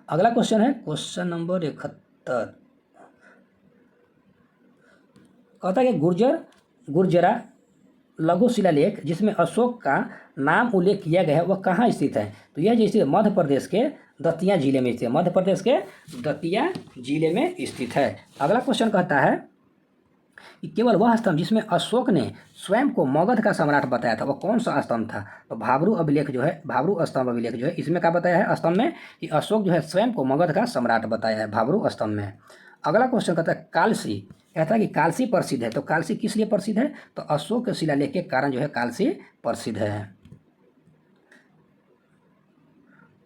अगला क्वेश्चन है क्वेश्चन नंबर 71, कहता है कि गुर्जरा लघु शिलालेख जिसमें अशोक का नाम उल्लेख किया गया है वह कहाँ स्थित है। तो यह जो स्थित है मध्य प्रदेश के दतिया जिले में स्थित है, मध्य प्रदेश के दतिया जिले में स्थित है। अगला क्वेश्चन कहता है कि केवल वह स्तंभ जिसमें अशोक ने स्वयं को मगध का सम्राट बताया था वह कौन सा स्तंभ था। तो भाबरू स्तंभ अभिलेख जो है इसमें क्या बताया है स्तंभ में, कि अशोक जो है स्वयं को मगध का सम्राट बताया है भाबरू स्तंभ में। अगला क्वेश्चन कहता है कालसी, कहता है कि कालसी प्रसिद्ध है। तो कालसी किस लिए प्रसिद्ध है, तो अशोक के शिलालेख के कारण जो है कालसी प्रसिद्ध है।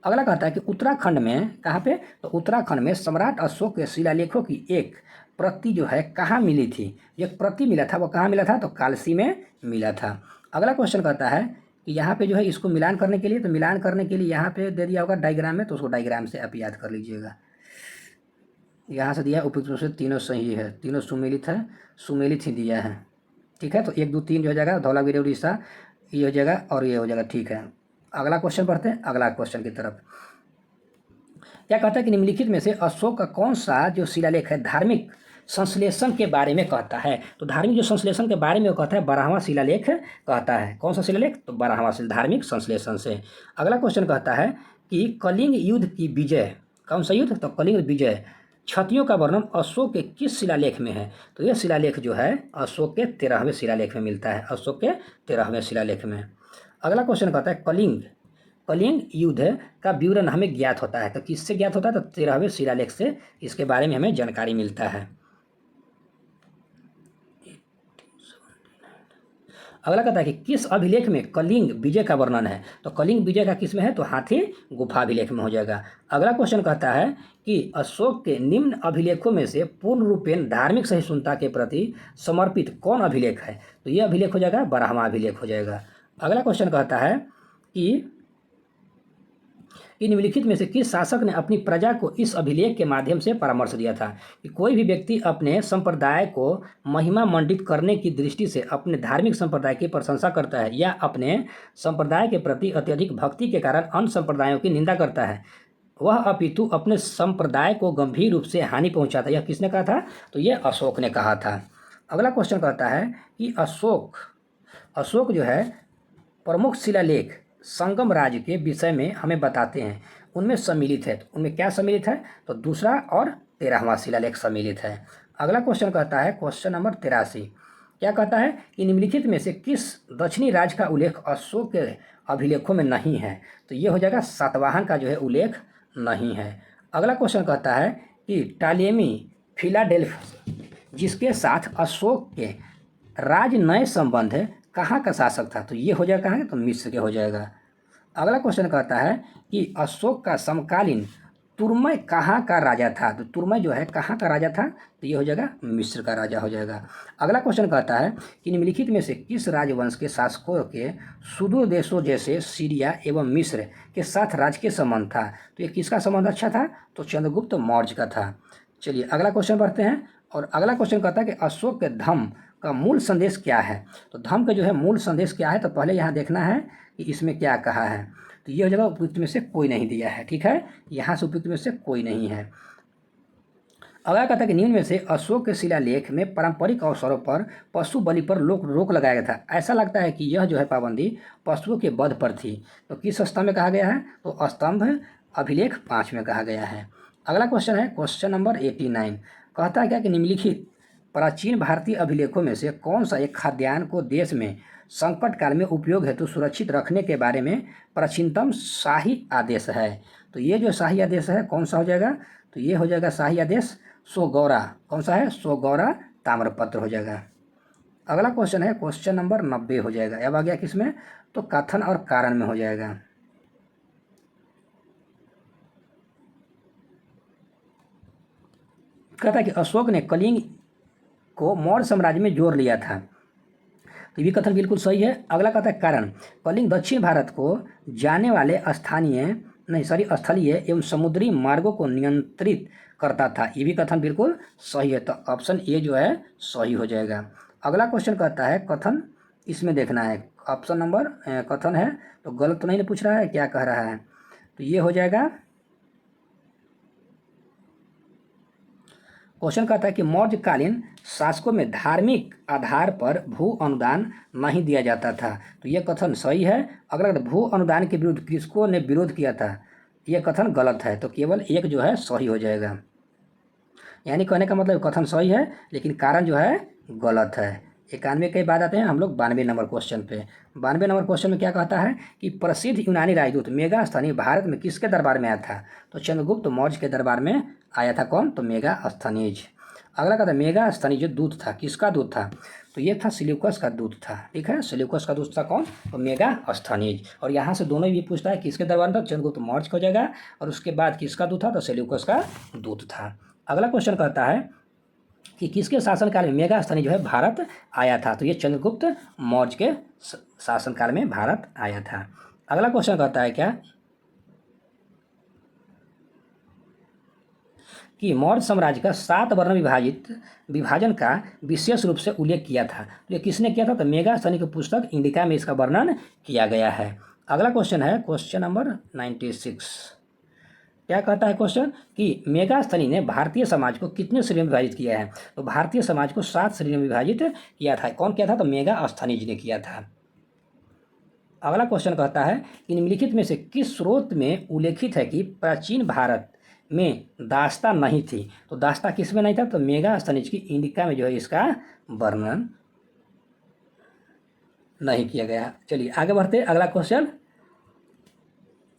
अगला कहता है कि उत्तराखंड में कहाँ पे, तो उत्तराखंड में सम्राट अशोक के शिलालेखों की एक प्रति जो है कहाँ मिली थी। एक प्रति मिला था वो कहाँ मिला था, तो कालसी में मिला था। अगला क्वेश्चन कहता है कि यहाँ पे जो है इसको मिलान करने के लिए, तो मिलान करने के लिए यहाँ पे दे दिया होगा डायग्राम में, तो उसको डायग्राम से आप याद कर लीजिएगा। यहाँ से दिया उपयुक्त रूप से तीनों सही है, तीनों सुमेलित ही दिया है, ठीक है। तो 1 2 3 जो हो जाएगा धौलागिरी उड़ीसा ये हो जाएगा और ये हो जाएगा, ठीक है। अगला क्वेश्चन पढ़ते हैं, अगला क्वेश्चन की तरफ। क्या कहता है कि निम्नलिखित में से अशोक का कौन सा जो शिलालेख है धार्मिक संश्लेषण के बारे में कहता है। तो धार्मिक जो संश्लेषण के बारे में वो कहता है 12वां शिलालेख कहता है। कौन सा शिलालेख, तो 12वां धार्मिक संश्लेषण से। अगला क्वेश्चन कहता है कि कलिंग युद्ध की विजय, कौन सा युद्ध, तो कलिंग विजय क्षत्रियों का वर्णन अशोक के किस शिलालेख में है। तो यह शिलालेख जो है अशोक के 13वें शिलालेख में मिलता है, अशोक के 13वें शिलालेख में। अगला क्वेश्चन कहता है कलिंग युद्ध का विवरण हमें ज्ञात होता है। तो किससे ज्ञात होता है, तो 13वें शिलालेख से इसके बारे में हमें जानकारी मिलता है। अगला कहता है कि किस अभिलेख में कलिंग विजय का वर्णन है। तो कलिंग विजय का किस में है, तो हाथी गुफा अभिलेख में हो जाएगा। अगला क्वेश्चन कहता है कि अशोक के निम्न अभिलेखों में से पूर्ण रूपेण धार्मिक सहिष्णुता के प्रति समर्पित कौन अभिलेख है। तो यह अभिलेख हो जाएगा 12वां अभिलेख हो जाएगा। अगला क्वेश्चन कहता है कि निम्नलिखित में से किस शासक ने अपनी प्रजा को इस अभिलेख के माध्यम से परामर्श दिया था। कि कोई भी व्यक्ति अपने संप्रदाय को महिमा मंडित करने की दृष्टि से अपने धार्मिक संप्रदाय की प्रशंसा करता है या अपने संप्रदाय के प्रति अत्यधिक भक्ति के कारण अन्य संप्रदायों की निंदा करता है, वह अपितु अपने संप्रदाय को गंभीर रूप से हानि पहुंचाता है। यह किसने कहा था, तो यह अशोक ने कहा था। अगला क्वेश्चन कहता है कि अशोक जो है प्रमुख शिलालेख संगम राज्य के विषय में हमें बताते हैं, उनमें सम्मिलित है। तो उनमें क्या सम्मिलित है, तो दूसरा और 13वां शिलालेख सम्मिलित है। अगला क्वेश्चन कहता है क्वेश्चन नंबर 83, क्या कहता है कि निम्नलिखित में से किस दक्षिणी राज्य का उल्लेख अशोक के अभिलेखों में नहीं है। तो ये हो जाएगा सातवाहन का जो है उल्लेख नहीं है। अगला क्वेश्चन कहता है कि टालेमी फिलाडेल्फस जिसके साथ अशोक के राजनय संबंध कहाँ का शासक था। तो ये हो जाएगा कहाँ, तो मिस्र के हो जाएगा। अगला क्वेश्चन कहता है कि अशोक का समकालीन तुर्मय कहाँ का राजा था। तो तुर्मय जो है कहाँ का राजा था, तो ये हो जाएगा मिस्र का राजा हो जाएगा। अगला क्वेश्चन कहता है कि निम्नलिखित में से किस राजवंश के शासकों के सुदूर देशों जैसे सीरिया एवं मिस्र के साथ राजकीय संबंध था। तो ये किसका संबंध अच्छा था, तो चंद्रगुप्त मौर्य का था। चलिए अगला क्वेश्चन पढ़ते हैं। और अगला क्वेश्चन कहता है कि अशोक के धम्म का मूल संदेश क्या है। तो धम्म का जो है मूल संदेश क्या है, तो पहले यहाँ देखना है कि इसमें क्या कहा है। तो ये हो जाएगा उपयुक्त में से कोई नहीं दिया है, ठीक है, यहाँ से उपयुक्त में से कोई नहीं है। अगला कहता है कि निम्न में से अशोक के शिलालेख में पारंपरिक अवसरों पर पशु बलि पर रोक लगाया गया था। ऐसा लगता है कि यह जो है पाबंदी पशुओं के वध पर थी। तो किस स्तंभ में कहा गया है? तो स्तंभ अभिलेख 5 में कहा गया है। अगला क्वेश्चन है क्वेश्चन नंबर 89। कहता है क्या कि निम्नलिखित प्राचीन भारतीय अभिलेखों में से कौन सा एक खाद्यान्न को देश में संकट काल में उपयोग हेतु सुरक्षित रखने के बारे में प्राचीनतम शाही आदेश है? तो ये जो शाही आदेश है कौन सा हो जाएगा? तो ये हो जाएगा शाही आदेश सोगौरा। कौन सा है? सोगौरा ताम्रपत्र हो जाएगा। अगला क्वेश्चन है क्वेश्चन नंबर 90 हो जाएगा। अब आ गया किसमें? तो कथन और कारण में हो जाएगा। कहता है कि अशोक ने कलिंग को मौर्य साम्राज्य में जोड़ लिया था। तो ये कथन बिल्कुल सही है। अगला कहता है कारण। कलिंग दक्षिण भारत को जाने वाले स्थलीय एवं समुद्री मार्गों को नियंत्रित करता था। ये भी कथन बिल्कुल सही है। तो ऑप्शन ए जो है सही हो जाएगा। अगला क्वेश्चन कहता है कथन, इसमें देखना है ऑप्शन नंबर कथन है तो गलत तो नहीं पूछ रहा है, क्या कह रहा है? तो ये हो जाएगा। क्वेश्चन कहता है कि मौर्यकालीन शासकों में धार्मिक आधार पर भू अनुदान नहीं दिया जाता था। तो यह कथन सही है। अगर भू अनुदान के विरुद्ध किसको ने विरोध किया था? यह कथन गलत है। तो केवल एक जो है सही हो जाएगा। यानी कहने का मतलब कथन सही है लेकिन कारण जो है गलत है। 91 के बाद आते हैं हम लोग 92 नंबर क्वेश्चन पे। 92 नंबर क्वेश्चन में क्या कहता है कि प्रसिद्ध यूनानी राजदूत मेगास्थनीज भारत में किसके दरबार में आया था? तो चंद्रगुप्त मौर्य के दरबार में आया था। कौन? तो मेगास्थनीज। अगला कहता है मेगास्थनीज जो दूत था किसका दूत था? तो ये था सिल्यूकस का दूत था। ठीक है, सिल्यूकस का दूत था कौन? तो मेगास्थनीज। और यहाँ से दोनों भी पूछता है किसके दरबार में था? चंद्रगुप्त मौर्य हो जाएगा। और उसके बाद किसका दूत था? तो सिल्यूकस का दूत था। अगला क्वेश्चन कहता है कि किसके शासनकाल में मेगास्थनीज जो है भारत आया था? तो ये चंद्रगुप्त मौर्य के शासनकाल में भारत आया था। अगला क्वेश्चन कहता है क्या कि मौर्य साम्राज्य का 7 वर्ण विभाजन का विशेष रूप से उल्लेख किया था। तो ये किसने किया था? तो मेगास्थनी की पुस्तक इंडिका में इसका वर्णन किया गया है। अगला क्वेश्चन है क्वेश्चन नंबर 96। क्या कहता है क्वेश्चन कि मेगास्थनी ने भारतीय समाज को कितने श्रेणी में विभाजित किया है? तो भारतीय समाज को 7 श्रेणी में विभाजित किया था। कौन किया था? तो मेगास्थनीज ने किया था। अगला क्वेश्चन कहता है कि निम्नलिखित में से किस स्रोत में उल्लेखित है कि प्राचीन भारत में दास्ता नहीं थी? तो दास्ता किस में नहीं था? तो मेगास्थनीज की इंडिका में जो है इसका वर्णन नहीं किया गया। चलिए आगे बढ़ते। अगला क्वेश्चन,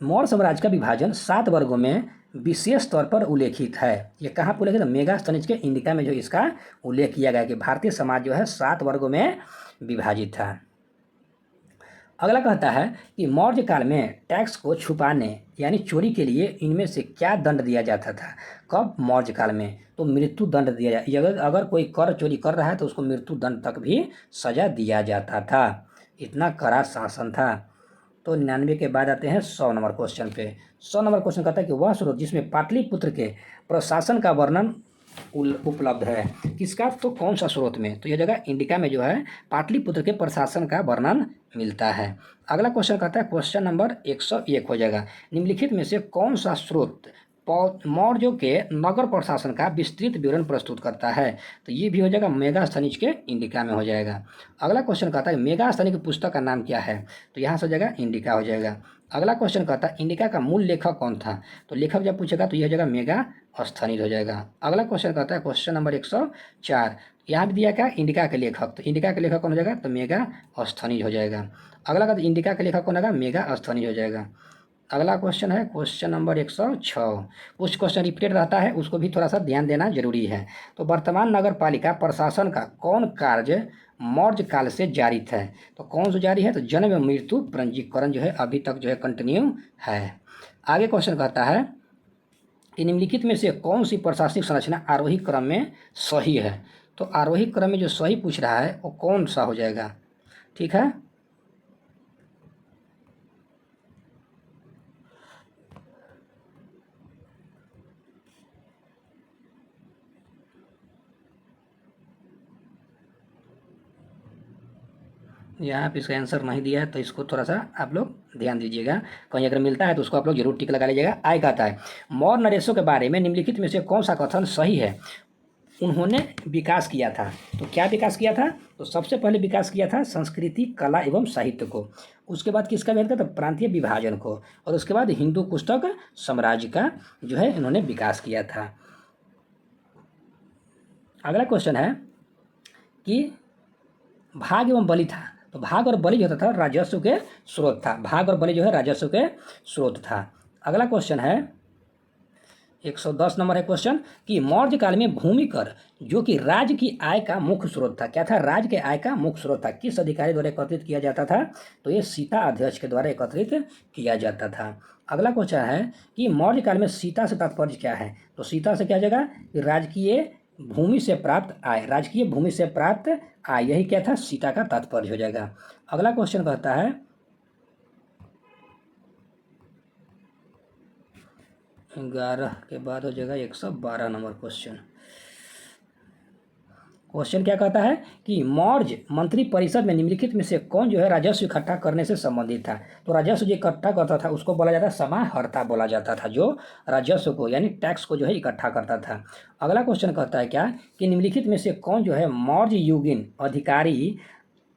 मौर्य साम्राज्य का विभाजन 7 वर्गों में विशेष तौर पर उल्लेखित है। ये कहाँ पर उल्लेखित है? मेगास्थनीज के इंडिका में जो इसका उल्लेख किया गया कि भारतीय समाज जो है 7 वर्गों में विभाजित था। अगला कहता है कि मौर्य काल में टैक्स को छुपाने यानी चोरी के लिए इनमें से क्या दंड दिया जाता था? कब? मौर्य काल में। तो मृत्यु दंड दिया जाए। अगर कोई कर चोरी कर रहा है तो उसको मृत्यु दंड तक भी सजा दिया जाता था। इतना कड़ा शासन था। तो 99 के बाद आते हैं 100 नंबर क्वेश्चन पे। 100 नंबर क्वेश्चन कहता है कि वह स्रोत जिसमें पाटलिपुत्र के प्रशासन का वर्णन उपलब्ध है किसका? तो कौन सा स्रोत में? तो यह जगह इंडिका में जो है पाटलिपुत्र के प्रशासन का वर्णन मिलता है। अगला क्वेश्चन कहता है क्वेश्चन नंबर 101 हो जाएगा। निम्नलिखित में से कौन सा स्रोत मौर्यों के नगर प्रशासन का विस्तृत विवरण प्रस्तुत करता है? तो ये भी हो जाएगा मेगास्थनीज के इंडिका में हो जाएगा। अगला क्वेश्चन कहता है मेगास्थनी की पुस्तक का नाम क्या है? तो यहाँ से हो जाएगा इंडिका हो जाएगा। अगला क्वेश्चन कहता है इंडिका का मूल लेखक कौन था? तो लेखक जब पूछेगा तो यह हो जाएगा मेगास्थनीज हो जाएगा। अगला क्वेश्चन कहता है क्वेश्चन नंबर 104। यहाँ भी दिया क्या? इंडिका के लेखक। तो इंडिका के लेखक कौन हो जाएगा? तो मेगास्थनीज हो जाएगा। अगला कहता है इंडिका के लेखक कौन होगा? मेगास्थनीज हो जाएगा। अगला क्वेश्चन है क्वेश्चन नंबर 106। कुछ क्वेश्चन रिपीटेड रहता है, उसको भी थोड़ा सा ध्यान देना जरूरी है। तो वर्तमान नगर पालिका प्रशासन का कौन कार्य मौर्य काल से जारी है? तो कौन सा जारी है? तो जन्म एवं मृत्यु पंजीकरण जो है अभी तक जो है कंटिन्यू है। आगे क्वेश्चन कहता है कि निम्नलिखित में से कौन सी प्रशासनिक संरचना आरोही क्रम में सही है? तो आरोही क्रम में जो सही पूछ रहा है वो कौन सा हो जाएगा? ठीक है, यहाँ पे इसका आंसर नहीं दिया है, तो इसको थोड़ा सा आप लोग ध्यान दीजिएगा, कहीं अगर मिलता है तो उसको आप लोग जरूर टिक लगा लीजिएगा। आय कहता है मौर्य नरेशों के बारे में निम्नलिखित में से कौन सा कथन सही है? उन्होंने विकास किया था। तो क्या विकास किया था? तो सबसे पहले विकास किया था संस्कृति, कला एवं साहित्य को। उसके बाद किसका विकास किया? तो प्रांतीय विभाजन को। और उसके बाद हिंदू कुशक साम्राज्य का जो है इन्होंने विकास किया था। अगला क्वेश्चन है कि भाग एवं बलि था। तो भाग और बलि जो होता था राजस्व के स्रोत था। भाग और बलि जो है राजस्व के स्रोत था। अगला क्वेश्चन है 110 नंबर है क्वेश्चन कि मौर्य काल में भूमि कर जो कि राज्य की आय का मुख्य स्रोत था। क्या था? राज्य के आय का मुख्य स्रोत था। किस अधिकारी द्वारा एकत्रित किया जाता था? तो ये सीता अध्यक्ष के द्वारा एकत्रित किया जाता था। अगला क्वेश्चन है कि मौर्य काल में सीता से तात्पर्य क्या है? तो सीता से क्या जगह? राजकीय भूमि से प्राप्त आय। राजकीय भूमि से प्राप्त आय, यही क्या था? सीता का तात्पर्य हो जाएगा। अगला क्वेश्चन कहता है 11 के बाद हो जाएगा 112 नंबर क्वेश्चन। क्वेश्चन क्या कहता है कि मौर्य मंत्री परिषद में निम्नलिखित में से कौन जो है राजस्व इकट्ठा करने से संबंधित था? तो राजस्व जो इकट्ठा करता था उसको बोला जाता है समाहर्ता बोला जाता था, जो राजस्व को यानी टैक्स को जो है इकट्ठा करता था। अगला क्वेश्चन कहता है क्या कि निम्नलिखित में से कौन जो है मौर्य युगीन अधिकारी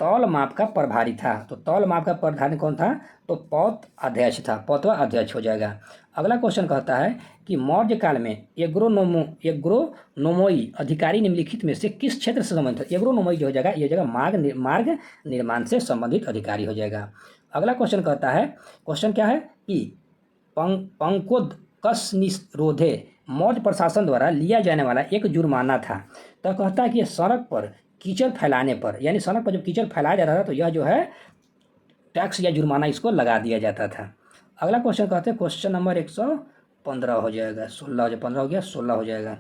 तौल माप का प्रभारी था? तो तौल माप का प्रभारी कौन था? तो पौत अध्यक्ष था, पौतवा अध्यक्ष हो जाएगा। अगला क्वेश्चन कहता है कि मौर्य काल में एग्रोनोमोई अधिकारी निम्नलिखित में से किस क्षेत्र से संबंधित? एग्रोनोमोई जो हो जाएगा ये जगह मार्ग निर्माण से संबंधित अधिकारी हो जाएगा। अगला क्वेश्चन कहता है, क्वेश्चन क्या है कि पंकोदकस निरोधे मौर्य प्रशासन द्वारा लिया जाने वाला एक जुर्माना था। तो कहता है कि सड़क पर कीचड़ फैलाने पर, यानी सड़क पर जब कीचड़ फैलाया जाता था तो यह जो है टैक्स या जुर्माना इसको लगा दिया जाता था। अगला क्वेश्चन कहते हैं क्वेश्चन नंबर 115 हो जाएगा, 16 हो जाएगा, 15 हो गया, 16 हो जाएगा।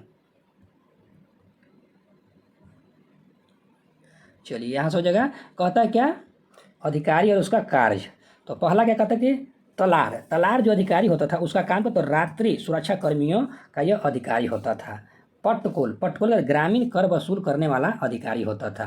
चलिए यहाँ से हो जाएगा। कहता है क्या? अधिकारी और उसका कार्य। तो पहला क्या कहता है कि तलार जो अधिकारी होता था उसका काम तो रात्रि सुरक्षा कर्मियों का यह अधिकारी होता था। पट्टकोल का ग्रामीण कर वसूल करने वाला अधिकारी होता था।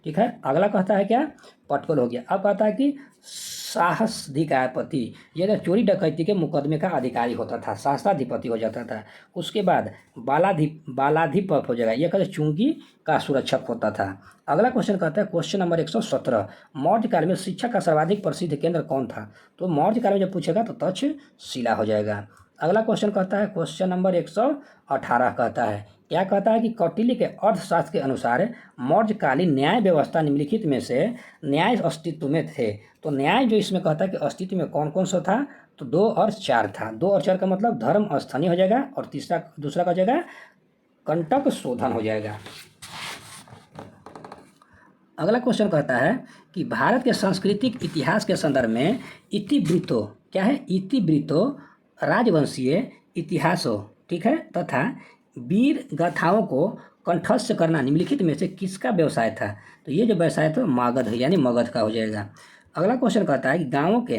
ठीक है। अगला कहता है क्या? पटकोल हो गया। अब कहता है कि साहसाधिपति, यह चोरी डकैती के मुकदमे का अधिकारी होता था, सहस्राधिपति हो जाता था। उसके बाद बालाधिप हो जाएगा, यह कहते चुंगी का सुरक्षक होता था। अगला क्वेश्चन कहता है क्वेश्चन नंबर 117 मौर्य काल में शिक्षा का सर्वाधिक प्रसिद्ध केंद्र कौन था? तो मौर्य काल में जब पूछेगा तो तक्षशिला हो जाएगा। अगला क्वेश्चन कहता है क्वेश्चन नंबर 118 कहता है, क्या कहता है कि कौटिल्य के अर्थशास्त्र के अनुसार मौर्यकालीन न्याय व्यवस्था निम्नलिखित में से न्याय अस्तित्व में थे। तो न्याय जो इसमें कहता है कि अस्तित्व में कौन कौन सा था? तो 2 और 4 था। 2 और 4 का मतलब धर्म स्थानीय हो जाएगा और दूसरा का हो जाएगा कंटक शोधन हो जाएगा। अगला क्वेश्चन कहता है कि भारत के सांस्कृतिक इतिहास के संदर्भ में इतिवृत्तो क्या है? इतिवृत्तो राजवंशीय इतिहासों, ठीक है, तथा वीर गाथाओं को कंठस्थ करना निम्नलिखित में से किसका व्यवसाय था? तो ये जो व्यवसाय था मगध है, यानी मगध का हो जाएगा। अगला क्वेश्चन कहता है कि गाँवों के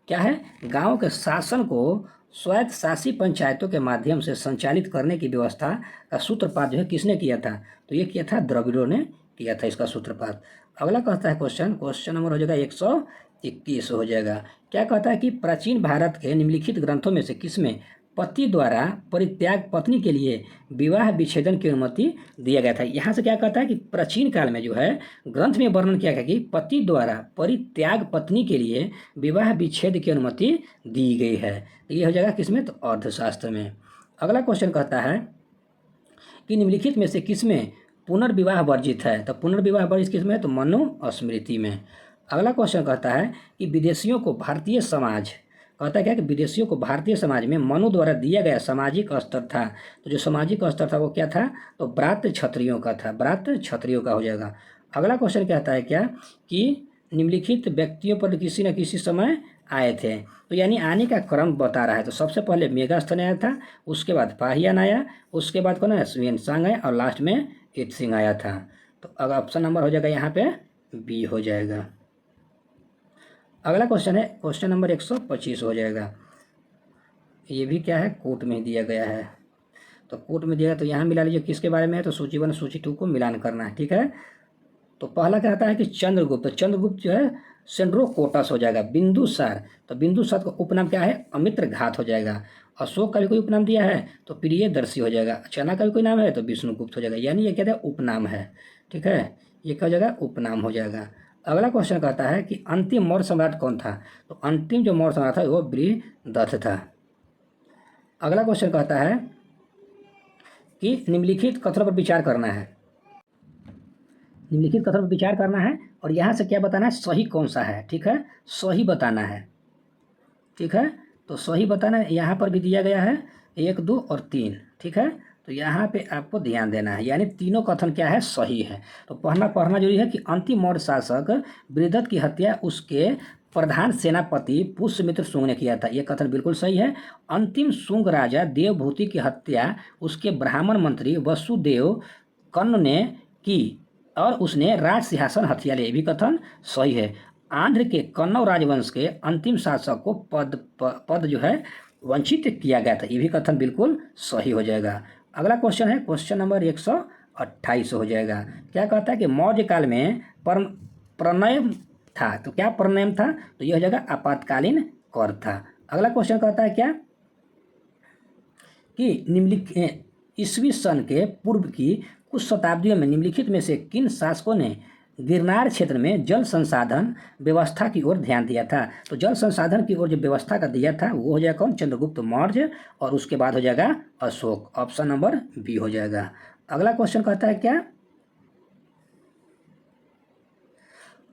क्या है? गाँव के शासन को स्वायत्त शासी पंचायतों के माध्यम से संचालित करने की व्यवस्था का सूत्रपात जो है किसने किया था? तो ये किया था द्रविड़ों ने किया था इसका सूत्रपात। अगला कहता है क्वेश्चन नंबर हो जाएगा 121 हो जाएगा। क्या कहता है कि प्राचीन भारत के निम्नलिखित ग्रंथों में से किसमें पति द्वारा परित्याग पत्नी के लिए विवाह विच्छेदन की अनुमति दिया गया था? यहाँ से क्या कहता है कि प्राचीन काल में जो है ग्रंथ में वर्णन किया गया कि पति द्वारा परित्याग पत्नी के लिए विवाह विच्छेद की अनुमति दी गई है। तो ये हो जाएगा किसमें? तो अर्थशास्त्र में। अगला क्वेश्चन कहता है कि निम्नलिखित में से किसमें पुनर्विवाह वर्जित है? तो पुनर्विवाह वर्जित किसमें है? तो मनुस्मृति में। अगला क्वेश्चन कहता है कि विदेशियों को भारतीय समाज कहता है क्या कि विदेशियों को भारतीय समाज में मनु द्वारा दिया गया सामाजिक स्तर था। तो जो सामाजिक स्तर था वो क्या था? तो ब्रात्य क्षत्रियों का था, ब्रात्य क्षत्रियों का हो जाएगा। अगला क्वेश्चन कहता है क्या कि निम्नलिखित व्यक्तियों पर किसी न किसी समय आए थे। तो यानी आने का क्रम बता रहा है। तो सबसे पहले मेगास्थन आया था, उसके बाद पाहियान आया, उसके बाद कौन है? ह्वेनसांग आया और लास्ट में इत्सिंग आया था। तो अगर ऑप्शन नंबर हो जाएगा यहाँ पे बी हो जाएगा। अगला क्वेश्चन है क्वेश्चन नंबर 125 हो जाएगा। ये भी क्या है? कोट में दिया गया है। तो कोट में दिया तो यहाँ मिला लीजिए किसके बारे में है? तो सूची 1 सूची 2 को मिलान करना है, ठीक है। तो पहला कहता है कि चंद्रगुप्त, तो चंद्रगुप्त जो है सेंड्रोकोटस हो जाएगा। बिंदुसार, तो बिंदुसार का उपनाम क्या है, अमित्रघात हो जाएगा। अशोक का भी कोई उपनाम दिया है तो प्रियदर्शी हो जाएगा। चना का भी कोई नाम है तो विष्णुगुप्त हो जाएगा, यानी ये क्या है, उपनाम है। ठीक है, ये क्या हो जाएगा, उपनाम हो जाएगा। अगला क्वेश्चन कहता है कि अंतिम मौर्य सम्राट कौन था, तो अंतिम जो मौर्य सम्राट था वो बृहदत्त था। अगला क्वेश्चन कहता है कि निम्नलिखित कथनों पर विचार करना है। निम्नलिखित कथनों पर विचार करना है और यहाँ से क्या बताना है, सही कौन सा है। ठीक है, सही बताना है। ठीक है, तो सही बताना है। यहाँ पर भी दिया गया है 1, 2 और 3। ठीक है, तो यहाँ पे आपको ध्यान देना है, यानी तीनों कथन क्या है, सही है। तो पढ़ना जरूरी है कि अंतिम मौर्य शासक बृहदत्त की हत्या उसके प्रधान सेनापति पुष्यमित्र शुंग ने किया था, यह कथन बिल्कुल सही है। अंतिम शुंग राजा देवभूति की हत्या उसके ब्राह्मण मंत्री वसुदेव कर्ण ने की और उसने राज सिंहासन हथिया लिया, ये भी कथन सही है। आंध्र के कन्नौज राजवंश के अंतिम शासक को पद जो है वंचित किया गया था, ये भी कथन बिल्कुल सही हो जाएगा। अगला क्वेश्चन है क्वेश्चन नंबर 128 हो जाएगा। क्या कहता है कि मौर्य काल में प्रणय था, तो क्या प्रणय था, तो यह हो जाएगा आपातकालीन कर था। अगला क्वेश्चन कहता है क्या कि निम्नलिखित ईस्वी सन के पूर्व की कुछ शताब्दियों में निम्नलिखित में से किन शासकों ने गिरनार क्षेत्र में जल संसाधन व्यवस्था की ओर ध्यान दिया था, तो जल संसाधन की ओर जो व्यवस्था का दिया था वो हो जाएगा कौन, चंद्रगुप्त मौर्य, और उसके बाद हो जाएगा अशोक। ऑप्शन नंबर बी हो जाएगा। अगला क्वेश्चन कहता है क्या,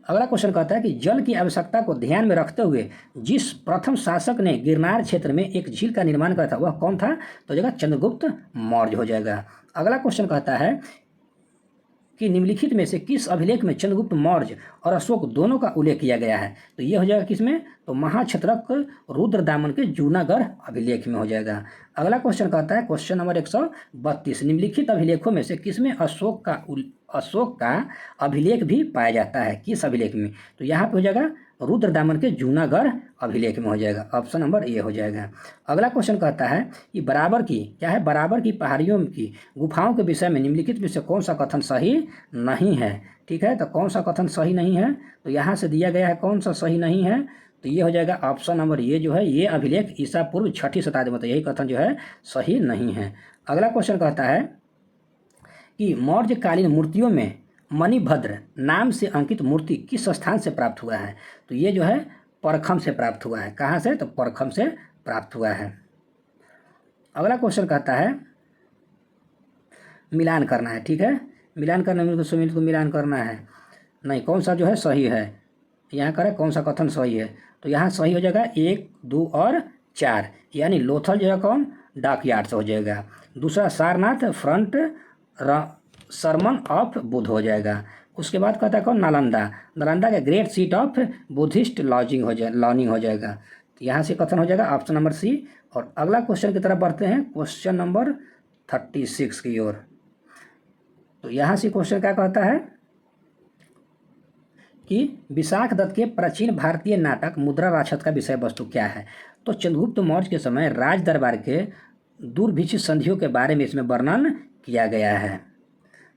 अगला क्वेश्चन कहता है कि जल की आवश्यकता को ध्यान में रखते हुए जिस प्रथम शासक ने गिरनार क्षेत्र में एक झील का निर्माण करा था वह कौन था, तो हो जाएगा चंद्रगुप्त मौर्य हो जाएगा। अगला क्वेश्चन कहता है कि निम्नलिखित में से किस अभिलेख में चंद्रगुप्त मौर्य और अशोक दोनों का उल्लेख किया गया है, तो ये हो जाएगा किसमें, तो महाक्षत्रप रुद्रदामन के जूनागढ़ अभिलेख में हो जाएगा। अगला क्वेश्चन कहता है क्वेश्चन नंबर 132, निम्नलिखित अभिलेखों में से किसमें अशोक का अभिलेख भी पाया जाता है, किस अभिलेख में, तो यहाँ पे हो जाएगा रुद्रदामन के जूनागढ़ अभिलेख में हो जाएगा। ऑप्शन नंबर ए हो जाएगा। अगला क्वेश्चन कहता है कि बराबर की क्या है, बराबर की पहाड़ियों की गुफाओं के विषय में निम्नलिखित में से कौन सा कथन सही नहीं है। ठीक है, तो कौन सा कथन सही नहीं है, तो यहाँ से दिया गया है कौन सा सही नहीं है, तो ये हो जाएगा ऑप्शन नंबर ये जो है, ये अभिलेख ईसा पूर्व 6वीं शताब्दी में, तो यही कथन जो है सही नहीं है। अगला क्वेश्चन कहता है कि मौर्यकालीन मूर्तियों में मणिभद्र नाम से अंकित मूर्ति किस स्थान से प्राप्त हुआ है, तो ये जो है परखम से प्राप्त हुआ है। कहाँ से, तो परखम से प्राप्त हुआ है। अगला क्वेश्चन कहता है मिलान करना है। ठीक है, मिलान करना सुमित को मिलान करना है, नहीं कौन सा जो है सही है, यहाँ करें कौन सा कथन सही है, तो यहाँ सही हो जाएगा 1, 2 और 4, यानी लोथल जो है कौन, डॉकयार्ड से हो जाएगा। दूसरा सारनाथ फ्रंट सरमन ऑफ बुद्ध हो जाएगा। उसके बाद कहता है कौन, नालंदा के great seat of Buddhist lodging learning हो जाएगा। तो यहाँ से कथन हो जाएगा ऑप्शन नंबर सी। और अगला क्वेश्चन की तरफ बढ़ते हैं क्वेश्चन नंबर 36 की ओर। तो यहाँ से क्वेश्चन क्या कहता है कि विशाख दत्त के प्राचीन भारतीय नाटक मुद्रा राक्षस का विषय वस्तु क्या है, तो चंद्रगुप्त मौर्य के समय राज दरबार के दुर्भिक्ष संधियों के बारे में इसमें वर्णन किया गया है।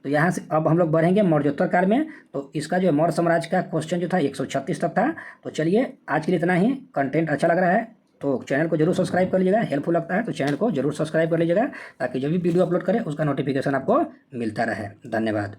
तो यहाँ से अब हम लोग बढ़ेंगे मौर्योत्तर काल में। तो इसका जो मौर्य साम्राज्य का क्वेश्चन जो था 136 तक था। तो चलिए आज के लिए इतना ही। कंटेंट अच्छा लग रहा है तो चैनल को जरूर सब्सक्राइब कर लीजिएगा, हेल्पफुल लगता है तो चैनल को जरूर सब्सक्राइब कर लीजिएगा, ताकि जब भी वीडियो अपलोड करें उसका नोटिफिकेशन आपको मिलता रहे। धन्यवाद।